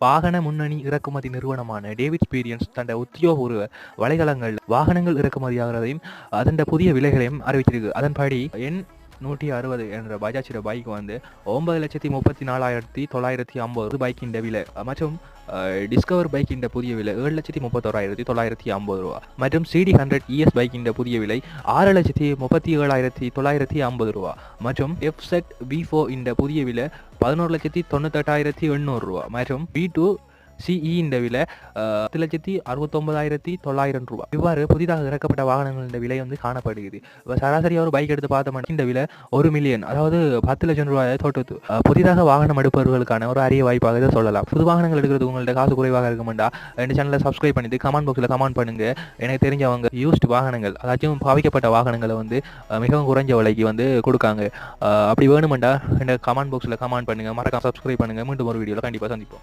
வாகன முன்னணி இறக்குமதி நிறுவனமான டேவிட் எக்ஸ்பீரியன்ஸ் தன்னுடைய உத்தியோகபூர்வ வலைதளங்கள் வாகனங்கள் இறக்குமதியாகிறதையும் அதன் புதிய விலைகளையும் அறிவிச்சிருக்கு. அதன்படி 160 என்ற பஜாஜோட பைக் வந்து 9,34,950 பைக்கின் விலை மற்றும் டிஸ்கவர் பைக்கின் புதிய விலை 7,31,950 ரூபா மற்றும் CD100 ES பைக்கின் புதிய விலை 6,37,950 ரூபா மற்றும் FZ V4 இந்த புதிய விலை 11,98,800 ரூபா மற்றும் V2 CE இந்த விலை 10,69,900 ரூபாய். இவ்வாறு புதிதாக இறக்கப்பட்ட வாகனங்களின் விலை வந்து காணப்படுகிறது. இப்போ சராசரியாக ஒரு பைக் எடுத்து பார்த்தோம்னா இந்த விலை 1 மில்லியன், அதாவது 10 லட்சம் ரூபாயை தொட்டு புதிதாக வாகனம் எடுப்பவர்களுக்கான ஒரு அரிய வாய்ப்பாக இதை சொல்லலாம். புது வாகனங்கள் எடுக்கிறது உங்கள்ட்ட காசு குறைவாக இருக்குமெண்டா இந்த சேனலை சப்ஸ்கிரைப் பண்ணிட்டு கமெண்ட் பாக்ஸில் கமெண்ட் பண்ணுங்க. எனக்கு தெரிஞ்சவங்க யூஸ்டு வாகனங்கள், அதாச்சும் பாவிக்கப்பட்ட வாகனங்களை வந்து மிகவும் குறைஞ்ச விலைக்கு வந்து கொடுக்காங்க. அப்படி வேணுமெண்டா இந்த கமெண்ட் பாக்ஸில் கமெண்ட் பண்ணுங்க. மறக்காம சப்ஸ்கிரைப் பண்ணுங்க. மீண்டும் ஒரு வீடியோவில் கண்டிப்பாக சந்திப்போம்.